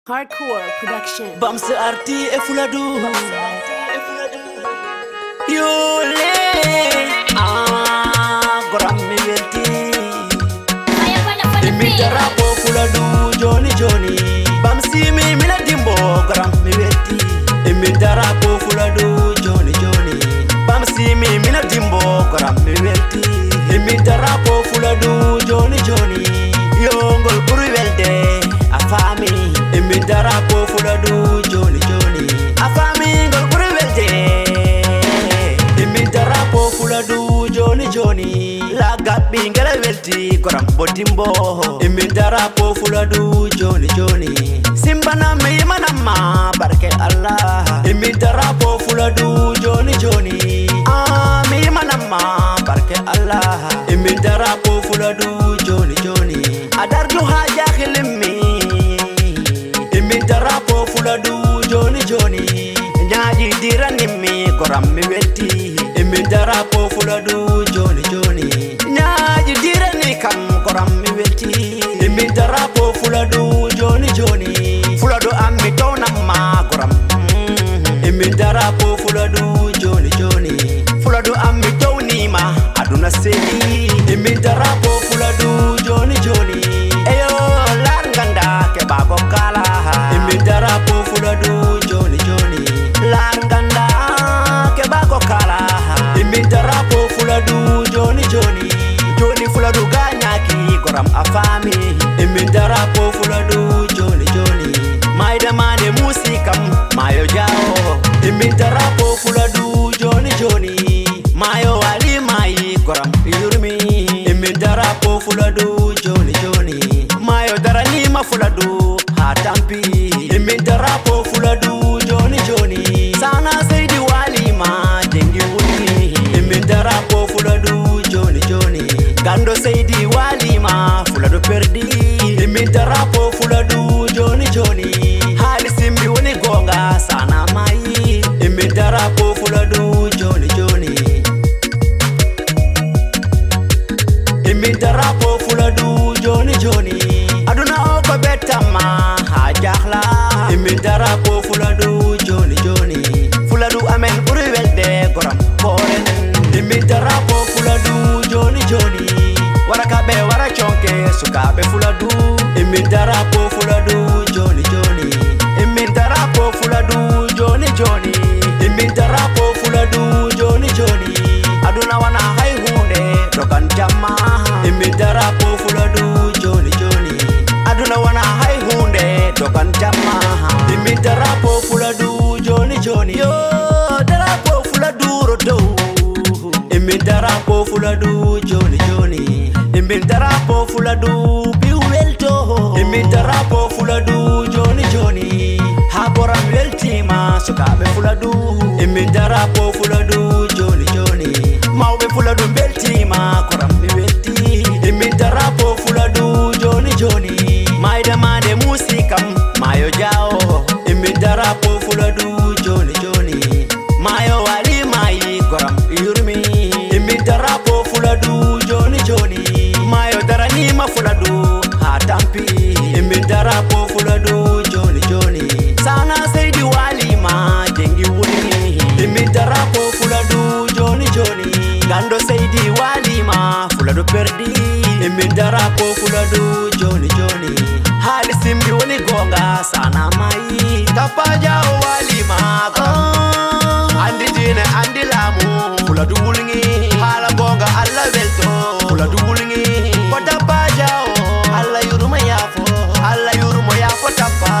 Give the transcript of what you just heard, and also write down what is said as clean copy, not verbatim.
Hardcore production. Bamse arti e fuladu Yole goram mi welti Imi darapo fuladu Joni Joni Bamsi mi mina dimbo goram mi welti Imi darapo fuladu Joni Joni Bamsi mi mina dimbo goram mi welti Imi darapo fuladu Joni Joni Yongol buru welde afami Imi darapo fuladu Joni Joni afami ngol buru welde Imi darapo fuladu Joni Joni la gabbi ngala welti goram botimbo Imi darapo fuladu Joni Joni simbana me manama barke Allah Imi darapo fuladu Joni Joni me manama barke Allah Imi darapo fuladu Joni Joni adarju haja khilmi Imi darapo fuladu Joni Joni nyaaji dirani mi goram mi welti Imi darapo fuladu Joni Joni nyaaji dirani kam goram mi welti Imi darapo fuladu Joni Joni fuladu ammi townamma goram Imi darapo fuladu Joni Joni fuladu ammi townima aduna sedi Imi darapo fuladu Joni Joni eyo larganda ke bako kala Imi darapo fuladu Joni Joni larganda ke bako kala Imi darapo fuladu Joni Joni Joni fuladu ganyaki goram afami Imi darapo fuladu Joni Joni maida mane musikam mayo jao Imi darapo fuladu Joni Joni mayo wali mai goram yurmi Imi darapo fuladu Joni Joni mayo darani ma fuladu hatampi Imi darapo fuladu Joni Joni sana saidi wali ma jengi wuni Imi darapo fuladu Joni Joni gando saidi wali ma fuladu perdi Imi darapo fuladu Joni Joni hali simbi wuni gonga sana mai Imi darapo fuladu Joni Joni Imi darapo fuladu Joni Joni aduna oko betama hajahla Imi darapo fuladu Joni Joni fuladu amen buru welde goram koren Imi darapo fuladu Joni Joni warakabe warachonke sukabe fuladu Imi darapo fuladu Joni Joni Imi darapo fuladu Joni Joni Imi darapo fuladu Joni Joni aduna wana hai hunde dokan jamma Imi darapo fuladu Joni Joni aduna wana hai hunde dokan jamma Imi darapo fuladu Joni Joni yo darapo fuladu rodo Imi darapo fuladu Joni Joni Imi darapo fuladu biwelto Imi darapo fuladu Joni Joni haboram weltima sukabe fuladu Imi darapo fuladu Joni Joni mawbe fuladu beltima koram mi welti Imi darapo fuladu Joni Joni maida mane musikam mayo jao Imi darapo fuladu Joni Joni mayo wali mai goram yurmi Imi darapo fuladu Joni Joni mayo darani ma fuladu hatampi Imi darapo fuladu Joni Joni sana saidi wali ma jengi wuni Imi darapo fuladu Joni Joni gando saidi wali ma fuladu perdi Imi darapo fuladu Joni Joni hali simbi wuni gonga sana mai tapaja wali ma andi dine andi lamu fuladu wulngi hala gonga alla welto fuladu wulngi ko tapaja alla yuruma yafo tappa